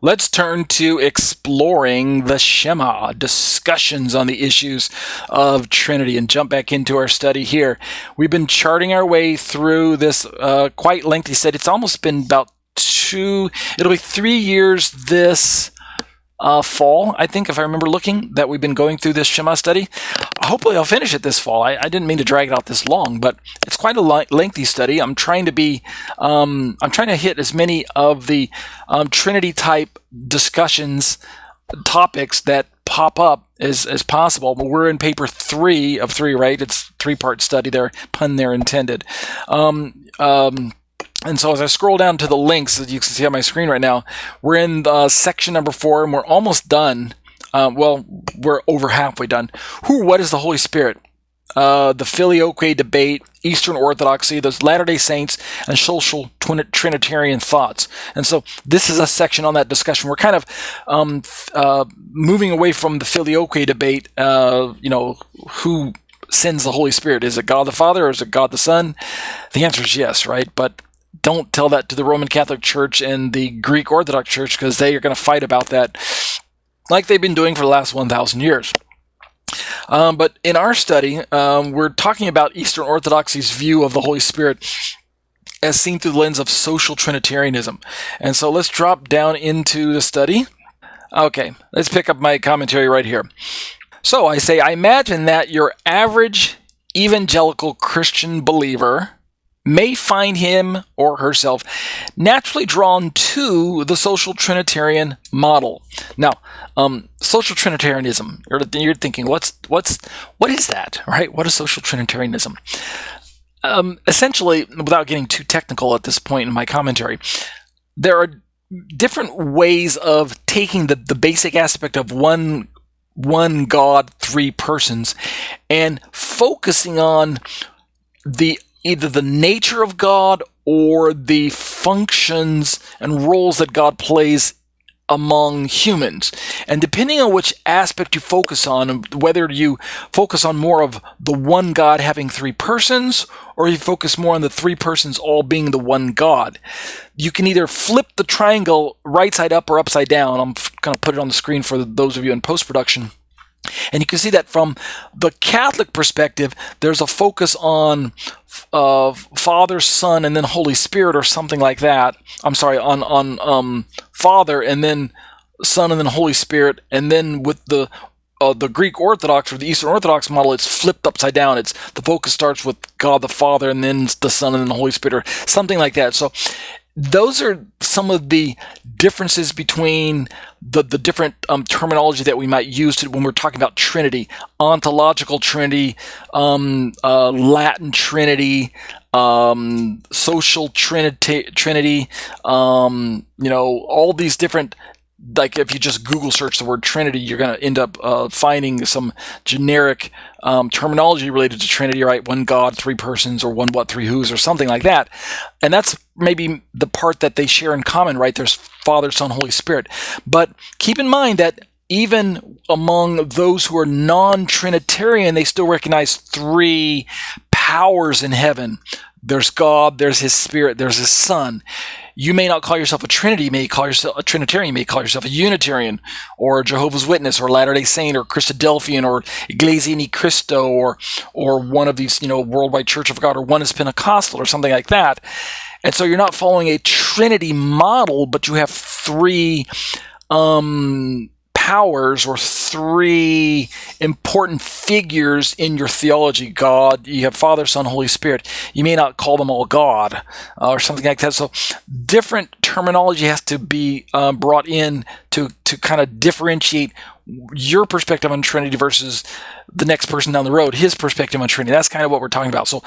Let's turn to exploring the Shema, discussions on the issues of Trinity, and jump back into our study here. We've been charting our way through this quite lengthy study. It's almost been about it'll be 3 years this fall, I think, if I remember looking, that we've been going through this Shema study. Hopefully I'll finish it this fall. I didn't mean to drag it out this long, but it's quite a lengthy study. I'm trying to hit as many of the Trinity type discussions, topics that pop up as possible. But we're in paper 3 of 3, right? It's 3-part study there, pun there intended. And so as I scroll down to the links that you can see on my screen right now, we're in section number 4, and we're almost done. We're over halfway done. What is the Holy Spirit? The Filioque debate, Eastern Orthodoxy, those Latter-day Saints, and social Trinitarian thoughts. And so this is a section on that discussion. We're kind of moving away from the Filioque debate, who sends the Holy Spirit? Is it God the Father or is it God the Son? The answer is yes, right? But don't tell that to the Roman Catholic Church and the Greek Orthodox Church, because they are going to fight about that like they've been doing for the last 1,000 years. But in our study, we're talking about Eastern Orthodoxy's view of the Holy Spirit as seen through the lens of social Trinitarianism. And so let's drop down into the study. Okay, let's pick up my commentary right here. So I say, I imagine that your average evangelical Christian believer may find him or herself naturally drawn to the social Trinitarian model. Now, social Trinitarianism, you're thinking, what is that, right? What is social Trinitarianism? Essentially, without getting too technical at this point in my commentary, there are different ways of taking the basic aspect of one God, 3 persons, and focusing on either the nature of God or the functions and roles that God plays among humans. And depending on which aspect you focus on, whether you focus on more of the one God having 3 persons, or you focus more on the 3 persons all being the one God, you can either flip the triangle right side up or upside down. I'm going to put it on the screen for those of you in post-production. And you can see that from the Catholic perspective, there's a focus on Father, Son, and then Holy Spirit, or something like that. I'm sorry, on Father, and then Son, and then Holy Spirit. And then with the Greek Orthodox or the Eastern Orthodox model, it's flipped upside down. The focus starts with God the Father, and then the Son, and then the Holy Spirit, or something like that. So those are some of the differences between the different terminology that we might use when we're talking about Trinity: ontological Trinity, Latin Trinity, social Trinity. All these different. Like if you just Google search the word Trinity, you're going to end up finding some generic terminology related to Trinity, right? One God, 3 persons, or one what, 3 who's, or something like that. And that's maybe the part that they share in common, right? There's Father, Son, Holy Spirit. But keep in mind that even among those who are non-Trinitarian, they still recognize 3 powers in heaven. There's God, there's His Spirit, there's His Son. You may not call yourself a Trinity. You may call yourself a Trinitarian. You may call yourself a Unitarian, or a Jehovah's Witness, or Latter-day Saint, or Christadelphian, or Iglesia Ni Cristo, or one of these, Worldwide Church of God, or Oneness Pentecostal, or something like that. And so you're not following a Trinity model, but you have 3 powers, or 3 important figures in your theology. God, you have Father, Son, Holy Spirit. You may not call them all God, or something like that. So different terminology has to be brought in to kind of differentiate your perspective on Trinity versus the next person down the road, his perspective on Trinity. That's kind of what we're talking about. So